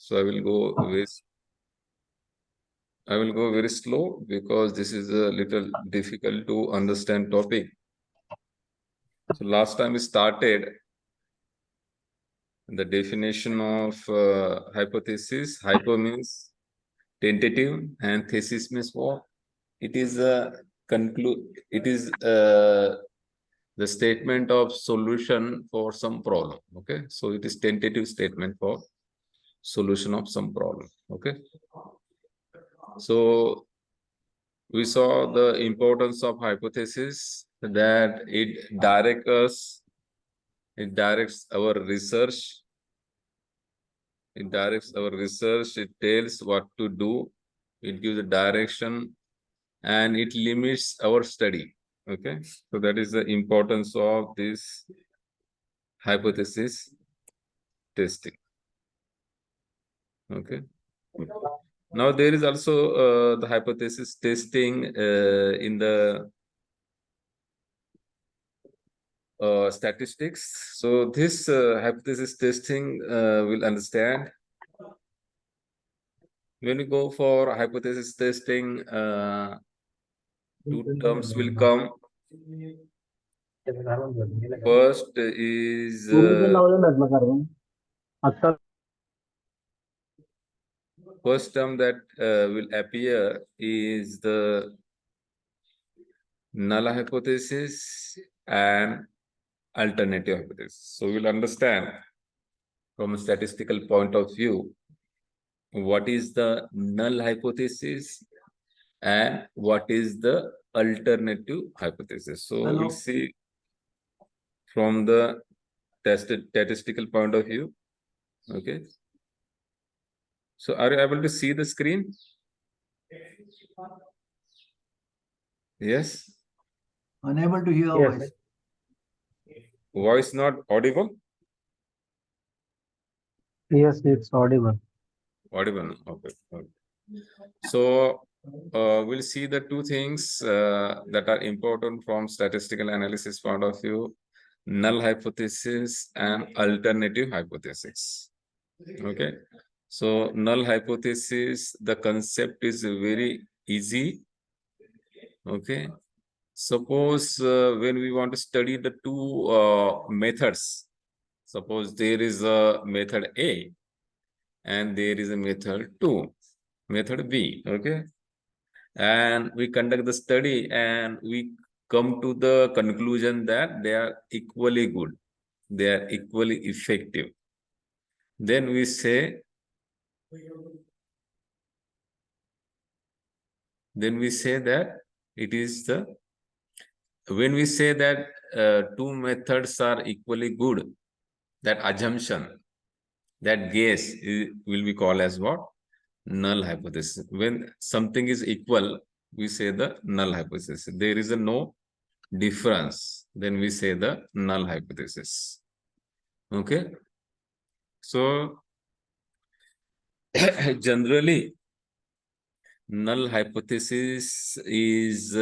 So I will go very slow because this is a little difficult to understand topic. So last time we started the definition of hypothesis. Hypo means tentative and thesis means what? It is a it is the statement of solution for some problem. Okay, so it is tentative statement for solution of some problem. Okay, so we saw the importance of hypothesis, that it directs our research. It directs our research. It tells what to do. It gives a direction, and it limits our study. Okay, so that is the importance of this hypothesis testing. Okay. Now there is also the hypothesis testing in the statistics. So this hypothesis testing will understand when we go for hypothesis testing. Two terms will come. First is first term that will appear is the null hypothesis and alternative hypothesis. So we'll understand from a statistical point of view what is the null hypothesis and what is the alternative hypothesis. So we'll see from the statistical point of view. Okay. So are you able to see the screen? Yes. Unable to hear voice. Voice not audible? Yes, it's audible. Audible. Okay. So we'll see the two things that are important from statistical analysis point of view: null hypothesis and alternative hypothesis. Okay. So null hypothesis, the concept is very easy. Okay. Suppose when we want to study the two methods, suppose there is a method A and there is a method method B. Okay. And we conduct the study and we come to the conclusion that they are equally good, they are equally effective. Then we say that it is the, when we say that two methods are equally good, that assumption, that guess will be called as what? Null hypothesis. When something is equal, we say the null hypothesis. There is a no difference, then we say the null hypothesis. Okay. So generally null hypothesis is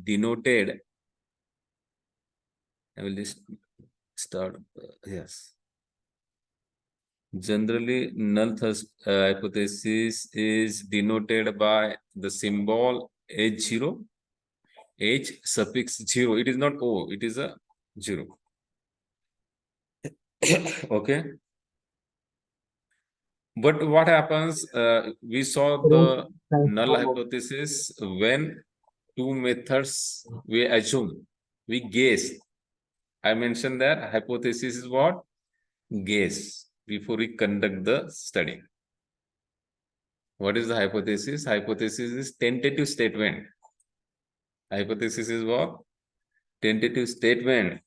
denoted. I will just start. Yes. Generally, null hypothesis is denoted by the symbol H0, H suffix 0. It is not O, it is a 0. Okay. But what happens? We saw the null hypothesis when two methods we assume, we guess. I mentioned that hypothesis is what? Guess before we conduct the study. What is the hypothesis? Hypothesis is tentative statement. Hypothesis is what? Tentative statement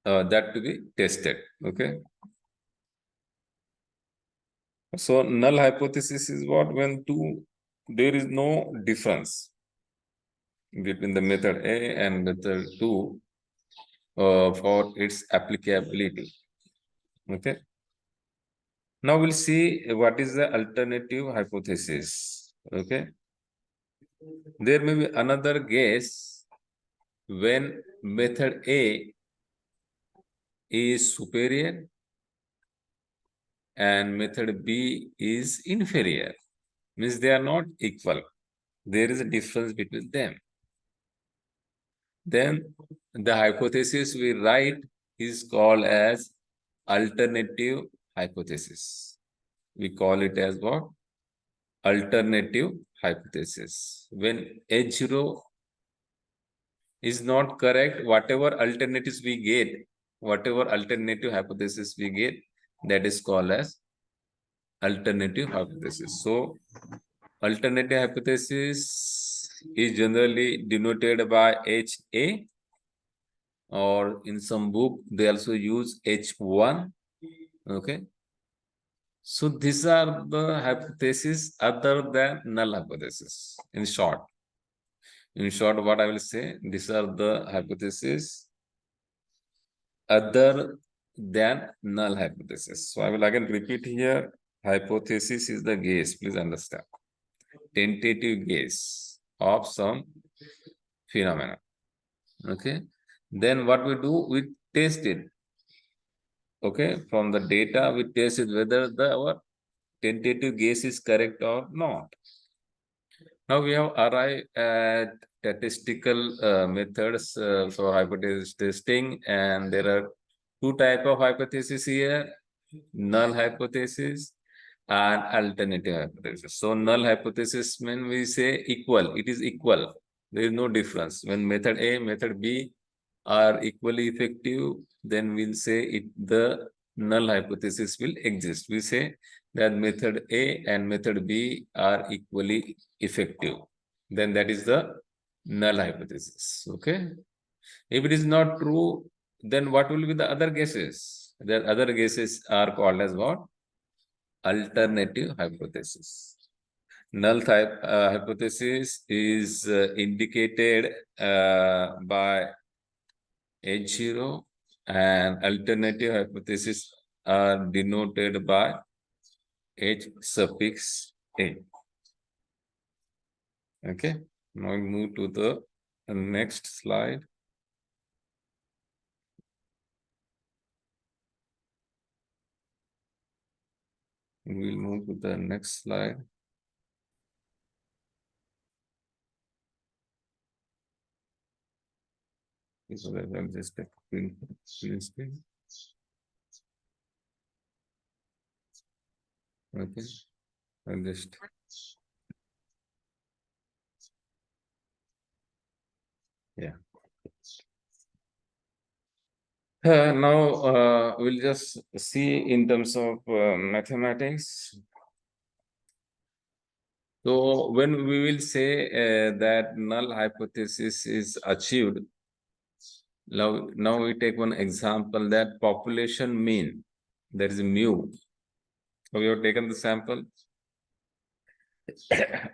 that to be tested. Okay. So null hypothesis is what? When there is no difference between the method A and method 2 for its applicability. Okay. Now we'll see what is the alternative hypothesis. Okay. There may be another case when method A is superior and method B is inferior. Means they are not equal. There is a difference between them. Then the hypothesis we write is called as alternative hypothesis. We call it as what? Alternative hypothesis. When H0 is not correct, whatever alternatives we get, whatever alternative hypothesis we get, that is called as alternative hypothesis. So alternative hypothesis is generally denoted by HA, or in some book they also use H1. Okay. So these are the hypotheses other than null hypothesis. In short, what I will say, these are the hypotheses other than null hypothesis. So I will again repeat here. Hypothesis is the guess. Please understand. Tentative guess of some phenomena. Okay. Then what we do, we test it. Okay. From the data, we test it whether our tentative guess is correct or not. Now we have arrived at statistical methods for hypothesis testing, and there are two types of hypothesis here: null hypothesis and alternative hypothesis. So null hypothesis means we say equal, it is equal. There is no difference. When method A, method B are equally effective, then we'll say the null hypothesis will exist. We say that method A and method B are equally effective. Then that is the null hypothesis. Okay. If it is not true, then what will be the other guesses? The other guesses are called as what? Alternative hypothesis. Null type hypothesis is indicated by H0, and alternative hypothesis are denoted by H suffix A. Okay, now we move to the next slide. We'll move to the next slide. So I'll just take green screen. Okay, I'll just now we'll just see in terms of mathematics. So when we will say that null hypothesis is achieved, now we take one example, that population mean, there is mu. So we have taken the sample,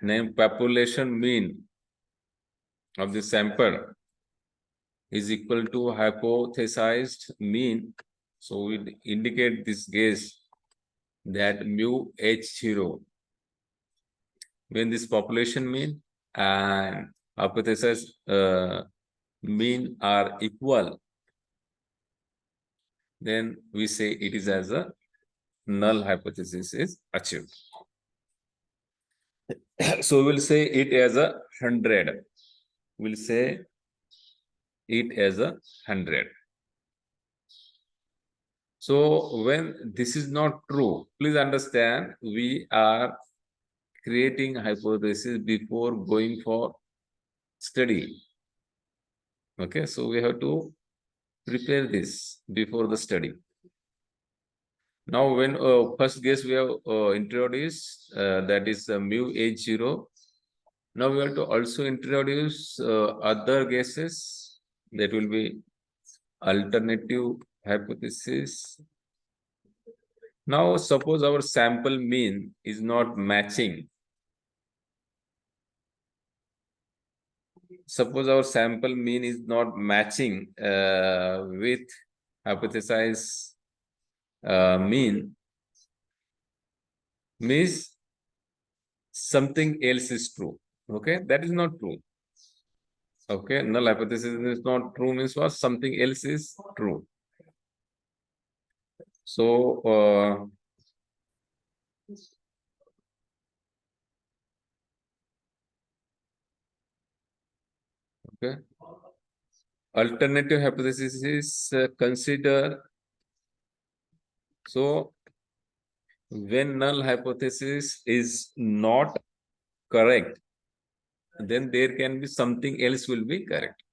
name population mean of the sample is equal to hypothesized mean. So we indicate this guess that mu H0, when this population mean and hypothesized mean are equal, then we say it is as a null hypothesis is achieved. So we'll say it as 100. We'll say it as 100. So when this is not true, please understand, we are creating hypothesis before going for study. Okay, so we have to prepare this before the study. Now, when first guess we have introduced, that is mu H0. Now we have to also introduce other guesses, that will be alternative hypothesis. Now, suppose our sample mean is not matching. Suppose our sample mean is not matching with hypothesized mean, means something else is true. Okay, that is not true. Okay, null hypothesis is not true means what? Something else is true. So Okay. Alternative hypothesis is considered. So when null hypothesis is not correct, then there can be something else will be correct.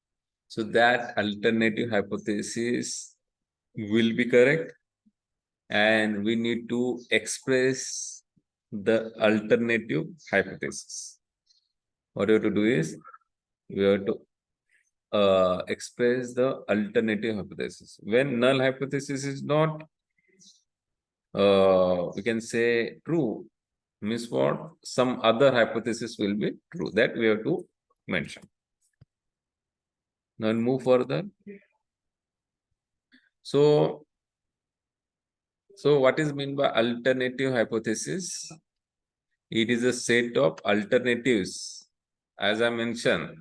So that alternative hypothesis will be correct, and we need to express the alternative hypothesis. What we have to do is we have to express the alternative hypothesis. When null hypothesis is not, we can say true, means what? Some other hypothesis will be true. That we have to mention. Now move further. So what is meant by alternative hypothesis? It is a set of alternatives. As I mentioned,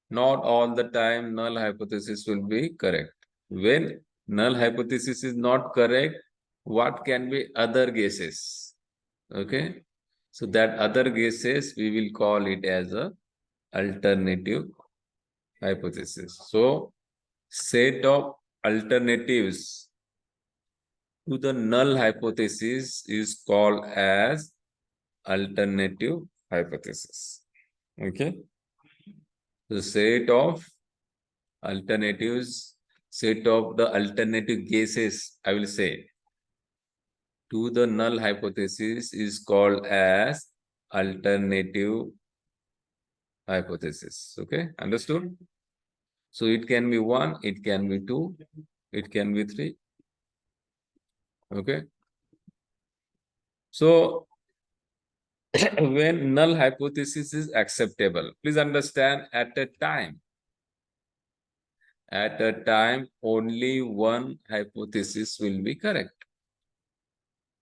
not all the time null hypothesis will be correct. When null hypothesis is not correct, what can be other guesses? Okay. So that other guesses, we will call it as a alternative hypothesis. So set of alternatives to the null hypothesis is called as alternative hypothesis. Okay. The set of alternatives, set of the alternative guesses, I will say, to the null hypothesis is called as alternative hypothesis. Okay, understood? So it can be 1, it can be 2, it can be 3. Okay. So when null hypothesis is acceptable, please understand at a time only one hypothesis will be correct,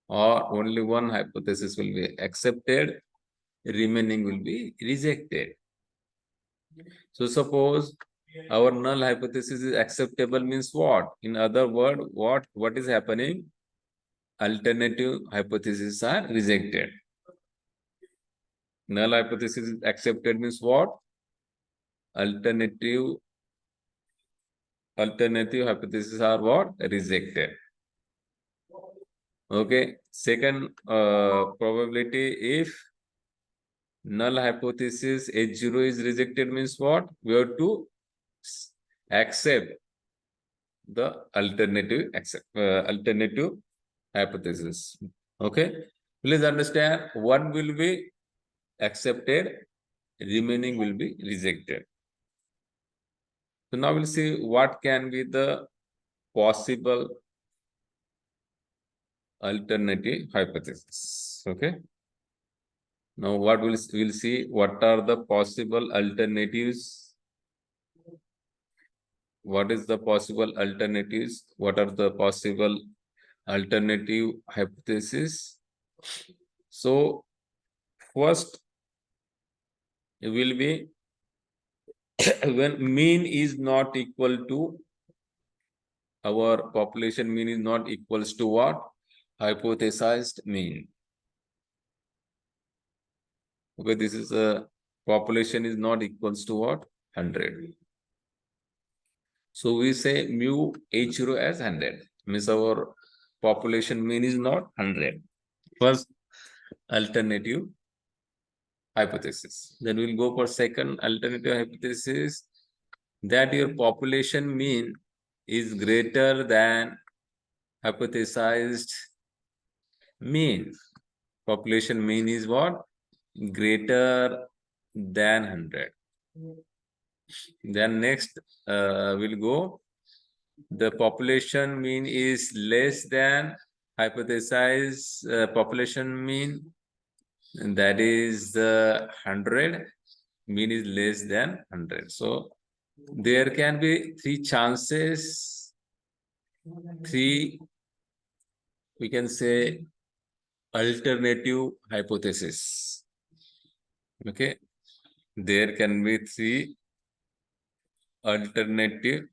or only one hypothesis will be accepted, remaining will be rejected. So suppose our null hypothesis is acceptable means what? In other word, what is happening? Alternative hypotheses are rejected. Null hypothesis is accepted means what? Alternative hypotheses are what? Rejected. Okay. Second probability, if null hypothesis H0 is rejected means what? We have to accept the alternative hypothesis. Okay. Please understand, one will be accepted, remaining will be rejected. So now we'll see what can be the possible alternative hypothesis. Okay. Now what we'll see what are the possible alternatives. What is the possible alternatives? What are the possible alternative hypothesis? So first will be when mean is not equal to, our population mean is not equals to what? Hypothesized mean. Okay, this is a population is not equals to what? 100. So we say mu H0 as 100. Means our population mean is not 100. First alternative hypothesis. Then we'll go for second alternative hypothesis, that your population mean is greater than hypothesized mean. Population mean is what? Greater than 100. Then next we'll go, the population mean is less than hypothesized population mean, and that is the 100. Mean is less than 100. So there can be three chances, three, we can say, alternative hypothesis. Okay, there can be three alternative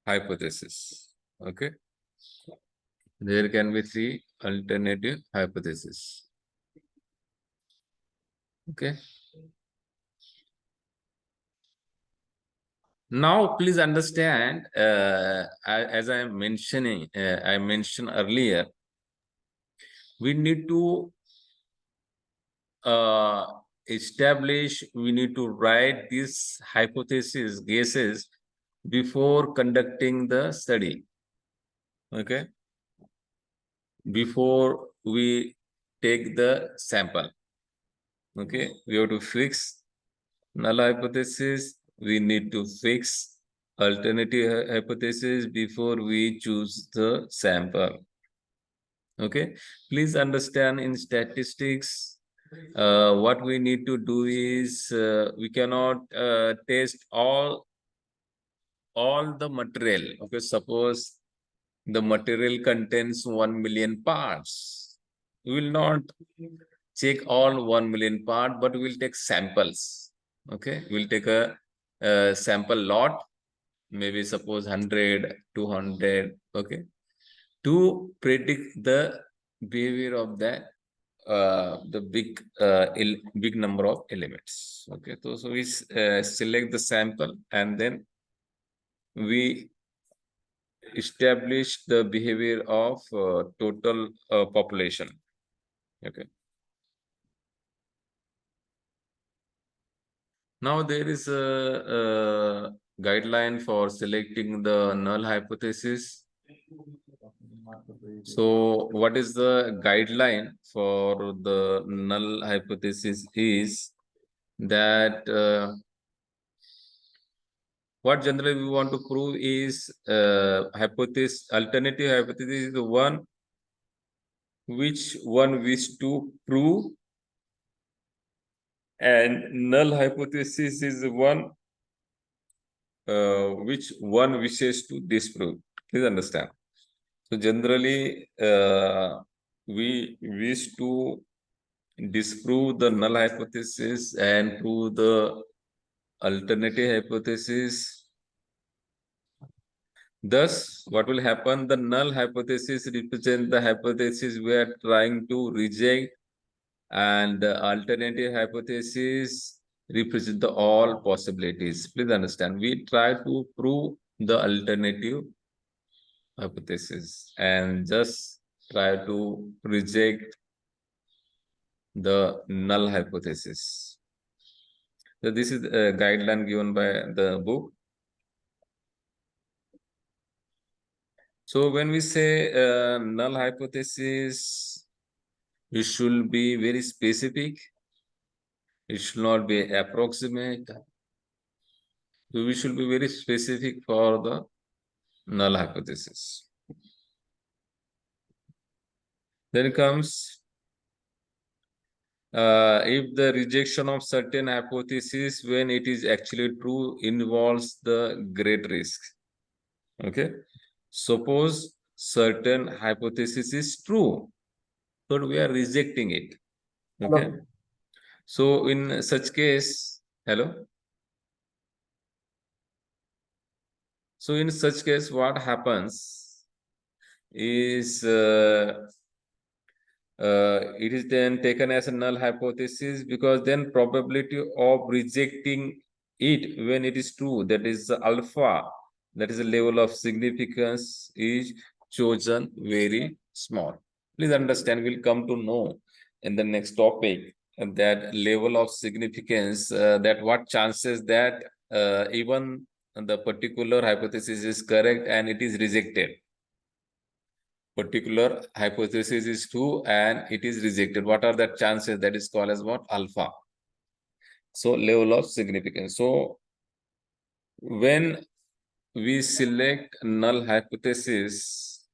hypothesis. Okay, there can be three alternative hypothesis. Okay. Now, please understand, as I am mentioning, I mentioned earlier, we need to establish, we need to write these hypotheses, guesses before conducting the study. Okay. Before we take the sample. Okay. We have to fix null hypothesis. We need to fix alternative hypothesis before we choose the sample. Okay. Please understand, in statistics, what we need to do is we cannot test all the material. Okay, suppose the material contains 1 million parts. We will not check all 1 million part, but we will take samples. Okay, we'll take a sample lot, maybe suppose 100, 200. Okay, to predict the behavior of the big number of elements. Okay, so we select the sample and then we establish the behavior of total population. Okay. Now there is a guideline for selecting the null hypothesis. So what is the guideline for the null hypothesis is that what generally we want to prove is alternative hypothesis is the one which one wish to prove, and null hypothesis is the one which one wishes to disprove. Please understand. So generally, we wish to disprove the null hypothesis and prove the alternative hypothesis. Thus, what will happen? The null hypothesis represents the hypothesis we are trying to reject, and the alternative hypothesis represent the all possibilities. Please understand. We try to prove the alternative hypothesis and just try to reject the null hypothesis. So this is a guideline given by the book. So when we say null hypothesis, it should be very specific. It should not be approximate. So we should be very specific for the null hypothesis. Then comes if the rejection of certain hypothesis when it is actually true involves the great risk. Okay. Suppose certain hypothesis is true, but we are rejecting it. Okay. Hello. So in such case, hello. So in such case, what happens is it is then taken as a null hypothesis, because then probability of rejecting it when it is true, that is alpha, that is the level of significance, is chosen very small. Please understand, we'll come to know in the next topic that level of significance, that what chances that even the particular hypothesis is correct and it is rejected. Particular hypothesis is true and it is rejected. What are the chances? That is called as what? Alpha. So level of significance. So when we select null hypothesis,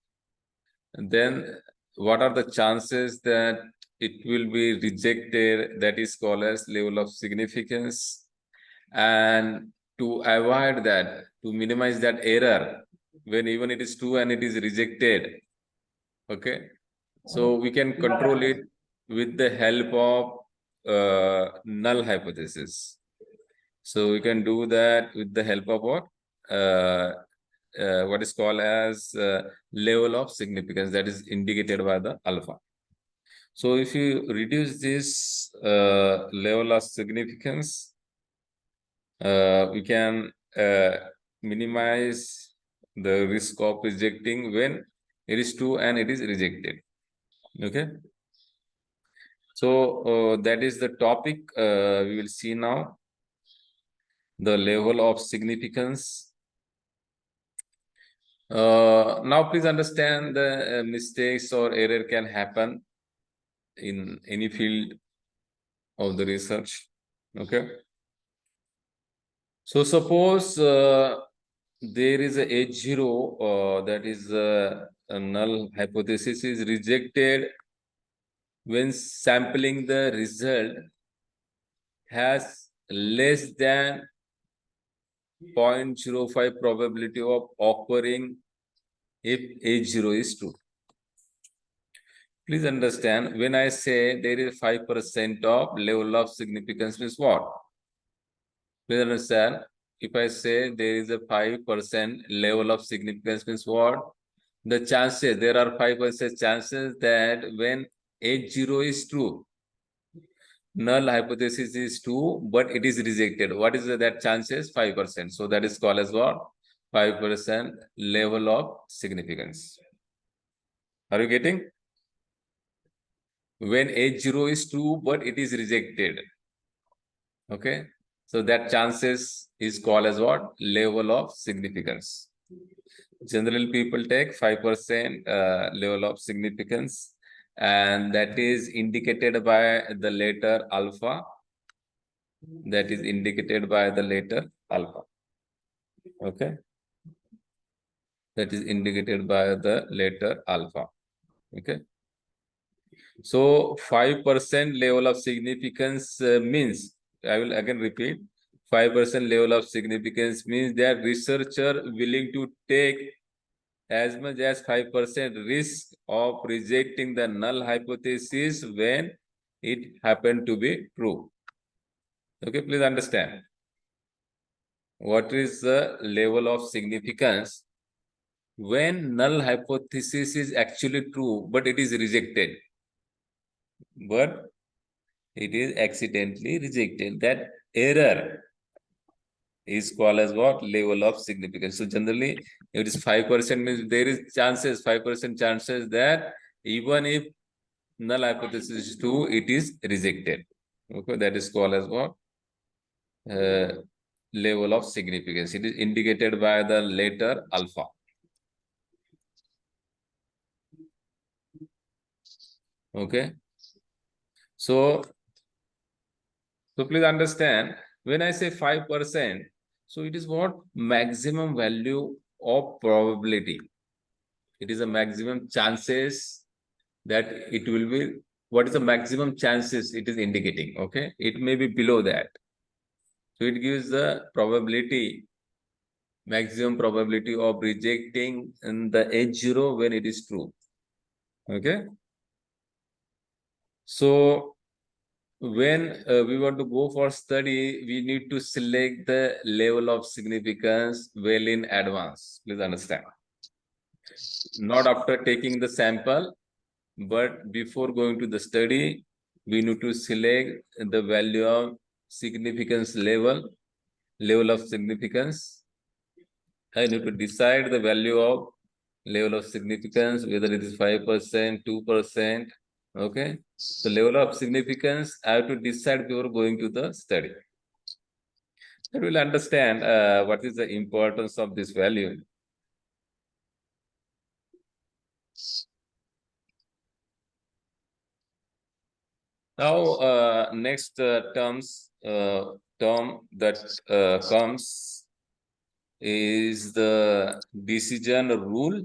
then what are the chances that it will be rejected? That is called as level of significance. And to avoid that, to minimize that error, when even it is true and it is rejected, okay, so we can control it with the help of null hypothesis. So we can do that with the help of what? what is called as level of significance, that is indicated by the alpha. So if you reduce this level of significance, we can minimize the risk of rejecting when it is true and it is rejected. Okay. So that is the topic we will see now, the level of significance. Now please understand the mistakes or error can happen in any field of the research. Okay. So suppose there is a H0 that is a null hypothesis is rejected when sampling the result has less than 0.05 probability of occurring if H0 is true. Please understand, when I say there is 5% of level of significance means what? Please understand, if I say there is a 5% level of significance means what? The chances, there are 5% chances that when H0 is true, null hypothesis is true, but it is rejected. What is that chances? 5%. So that is called as what? 5% level of significance. Are you getting? When H0 is true, but it is rejected. Okay. So that chances is called as what? Level of significance. Generally, people take 5% level of significance, and that is indicated by the letter alpha. That is indicated by the letter alpha. Okay. That is indicated by the letter alpha. Okay. So 5% level of significance means, I will again repeat, 5% level of significance means that researcher willing to take as much as 5% risk of rejecting the null hypothesis when it happened to be true. Okay, please understand. What is the level of significance when null hypothesis is actually true, but it is rejected? But it is accidentally rejected. That error is called as what? Level of significance. So generally, it is 5% means there is chances, 5% chances that even if null hypothesis is true, it is rejected. Okay, that is called as what? Level of significance. It is indicated by the letter alpha. Okay. So please understand, when I say 5%, so it is what? Maximum value of probability. It is a maximum chances that it will be, what is the maximum chances it is indicating? Okay. It may be below that. So it gives the probability, maximum probability of rejecting in the H0 when it is true. Okay. So when we want to go for study, we need to select the level of significance well in advance. Please understand. Not after taking the sample, but before going to the study, we need to select the value of significance level of significance. I need to decide the value of level of significance, whether it is 5%, 2%. Okay. So level of significance, I have to decide before going to the study. I will understand what is the importance of this value. Now, next term that comes is the decision rule.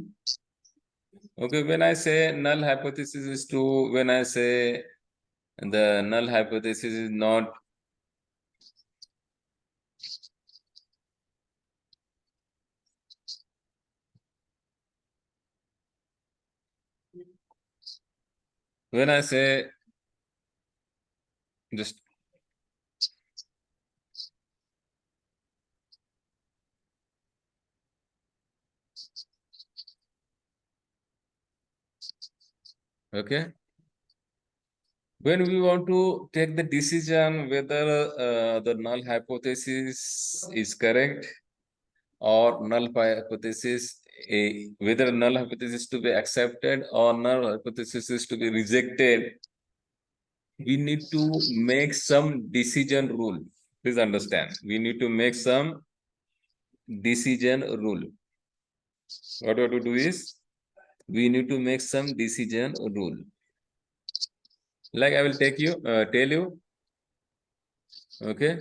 Okay, when I say null hypothesis is true, when I say the null hypothesis is not when I say just Okay. When we want to take the decision whether the null hypothesis is correct or null hypothesis, whether null hypothesis to be accepted or null hypothesis is to be rejected, we need to make some decision rule. Please understand, we need to make some decision rule. What we have to do is, we need to make some decision rule. Like I will tell you, okay?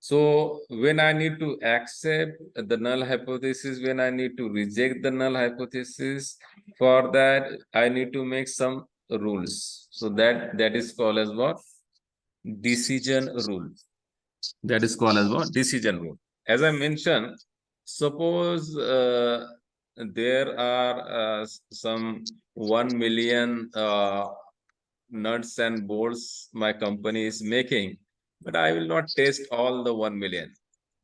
So when I need to accept the null hypothesis, when I need to reject the null hypothesis, for that I need to make some rules. So that is called as what? Decision rule. That is called as what? Decision rule. As I mentioned, suppose there are some 1 million nuts and bolts my company is making, but I will not test all the 1 million.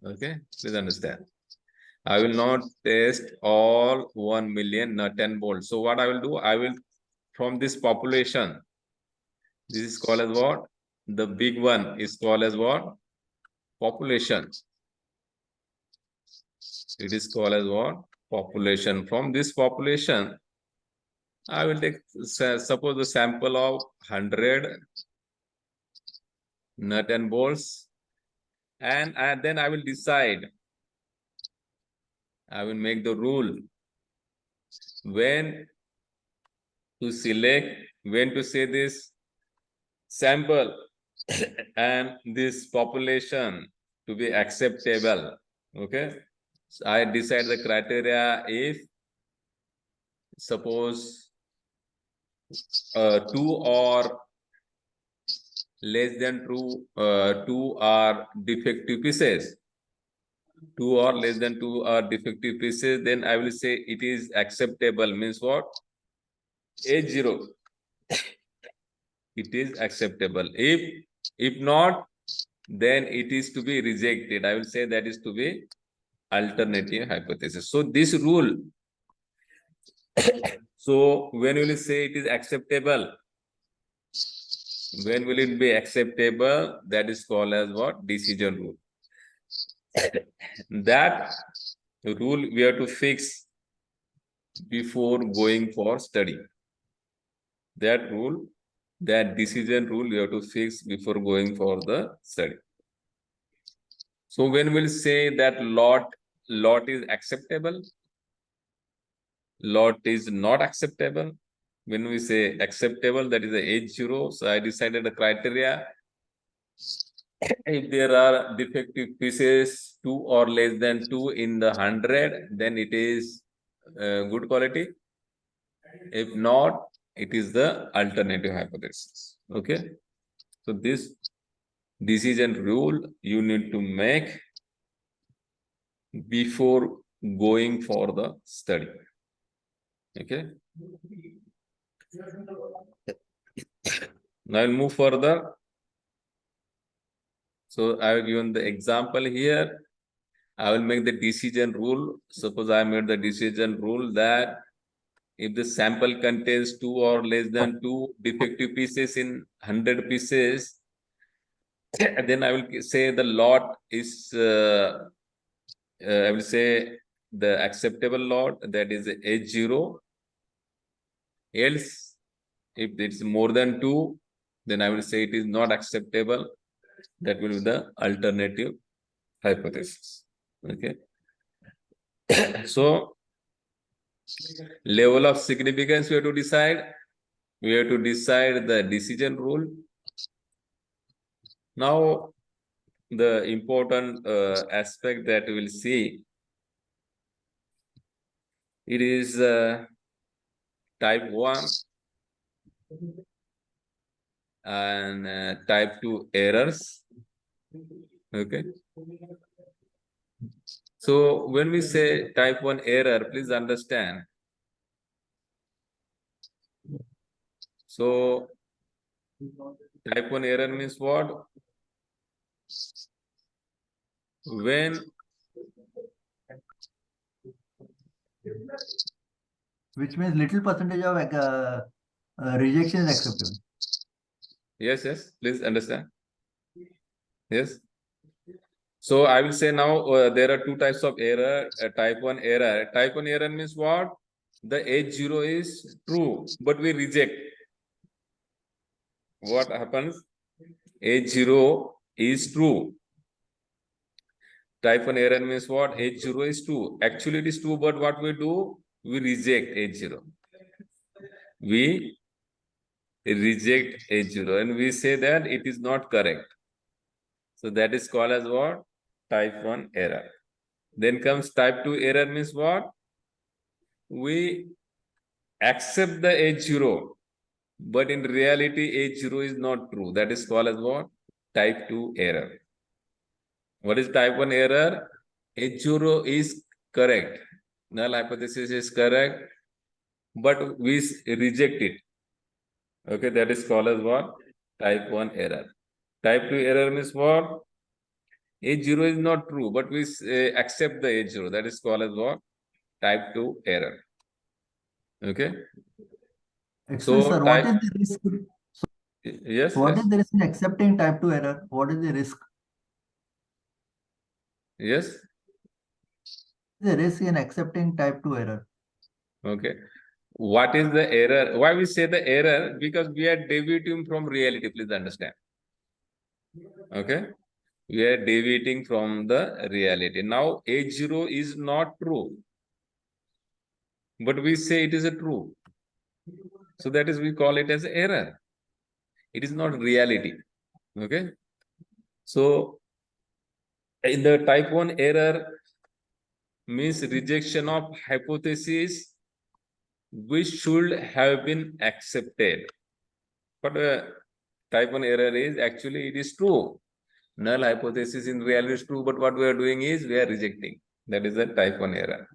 Okay, please understand. I will not test all 1 million nut and bolt. So what I will do, I will, from this population, this is called as what? The big one is called as what? Population. It is called as what? Population. From this population, I will take, suppose the sample of 100 nut and bolts, and then I will decide, I will make the rule when to select, when to say this sample and this population to be acceptable. Okay, so I decide the criteria if suppose 2 or less than 2 are defective pieces. 2 or less than 2 are defective pieces, then I will say it is acceptable. Means what? H0. It is acceptable. If not, then it is to be rejected. I will say that is to be alternative hypothesis. So this rule, so when will you say it is acceptable? When will it be acceptable? That is called as what? Decision rule. That rule we have to fix before going for study. That rule, that decision rule we have to fix before going for the study. So when we'll say that lot is acceptable, lot is not acceptable. When we say acceptable, that is the H0. So I decided the criteria. If there are defective pieces 2 or less than 2 in the 100, then it is good quality. If not, it is the alternative hypothesis. Okay. So this decision rule you need to make before going for the study. Okay. Now I'll move further. So I have given the example here. I will make the decision rule. Suppose I made the decision rule that if the sample contains 2 or less than 2 defective pieces in 100 pieces, then I will say the lot is, I will say the acceptable lot, that is H0. Else, if it's more than 2, then I will say it is not acceptable. That will be the alternative hypothesis. Okay. So, level of significance we have to decide. We have to decide the decision rule. Now, the important aspect that we will see, it is type 1 and type 2 errors. Okay. So when we say type 1 error, please understand. So type 1 error means what? When Which means little percentage of Rejection is acceptable. Yes, yes, please understand. Yes. So I will say now there are two types of error. Type 1 error. Type 1 error means what? The H0 is true, but we reject. What happens? H0 is true. Type 1 error means what? H0 is true. Actually, it is true, but what we do? We reject H0. We reject H0 and we say that it is not correct. So that is called as what? Type 1 error. Then comes type 2 error means what? We accept the H0, but in reality, H0 is not true. That is called as what? Type 2 error. What is type 1 error? H0 is correct. Null hypothesis is correct, but we reject it. Okay, that is called as what? Type 1 error. Type 2 error means what? H0 is not true, but we accept the H0. That is called as what? Type 2 error. Okay. Excellent, So sir. What is the risk? yes, What yes, is the risk in accepting type 2 error? What is the risk? yes. The risk in accepting type 2 error. Okay. What is the error? Why we say the error? Because we are deviating from reality. Please understand. Okay. We are deviating from the reality. Now, H0 is not true, but we say it is a true. So that is we call it as error. It is not reality. Okay. So in the type 1 error means rejection of hypothesis which should have been accepted. But type 1 error is actually it is true. Null hypothesis in reality is true, but what we are doing is we are rejecting. That is the type 1 error.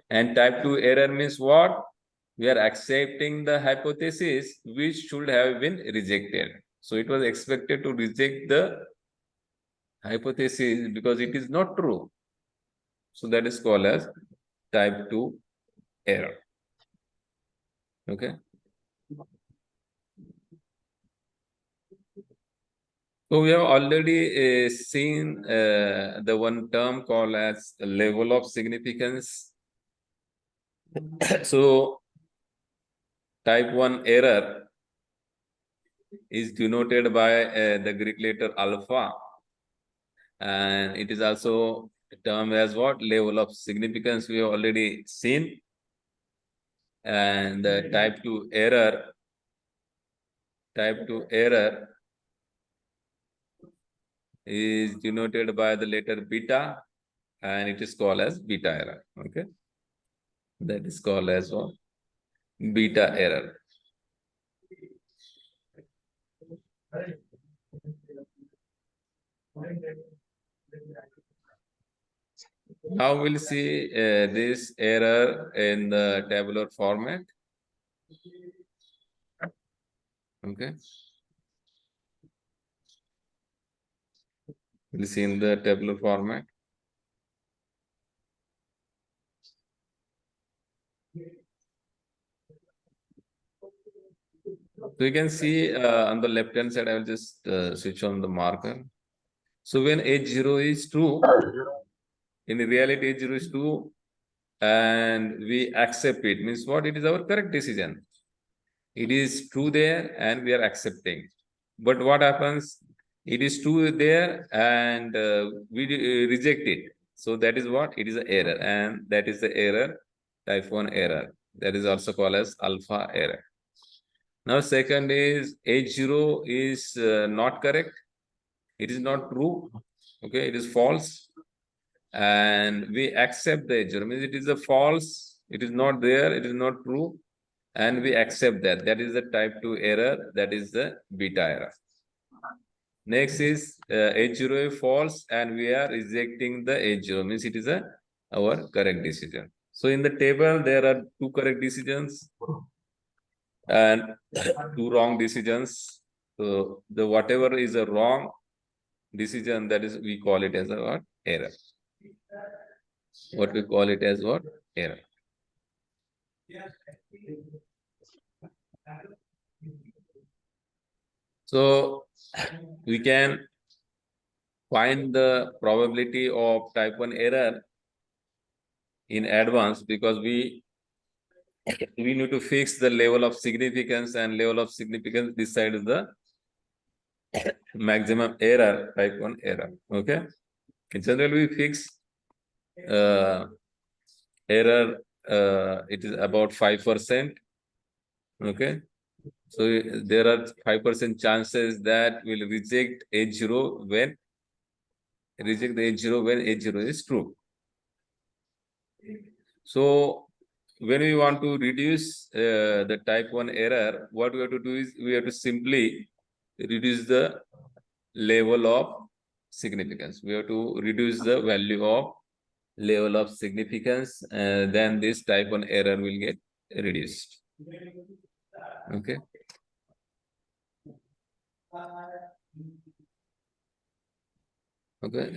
And type 2 error means what? We are accepting the hypothesis which should have been rejected. So it was expected to reject the hypothesis because it is not true. So that is called as type 2 error. Okay. So we have already seen the one term called as level of significance. So type 1 error is denoted by the Greek letter alpha, and it is also termed as what? Level of significance we have already seen. And the type 2 error is denoted by the letter beta, and it is called as beta error. Okay, that is called as what? Beta error. Now we'll see this error in the tabular format. Okay, we'll see in the tabular format. So you can see on the left hand side, I will just switch on the marker. So when H0 is true, in reality H0 is true, and we accept it, means what? It is our correct decision. It is true there and we are accepting. But what happens? It is true there and we reject it. So that is what? It is an error, and that is the error, type 1 error. That is also called as alpha error. Now second is H0 is not correct. It is not true. Okay, it is false. And we accept the H0. Means it is a false, it is not there, it is not true. And we accept that. That is the type 2 error. That is the beta error. Next is H0 is false and we are rejecting the H0. Means it is our correct decision. So in the table, there are 2 correct decisions and 2 wrong decisions. So the whatever is a wrong decision, that is we call it as a what? Error. What we call it as what? Error. So we can find the probability of type 1 error in advance because we need to fix the level of significance, and level of significance decides the maximum error, type 1 error. Okay. In general, we fix error, it is about 5%. Okay. So there are 5% chances that will reject H0 when H0 is true. So when we want to reduce the type 1 error, what we have to do is we have to simply reduce the level of significance. We have to reduce the value of level of significance, then this type 1 error will get reduced. Okay. Okay.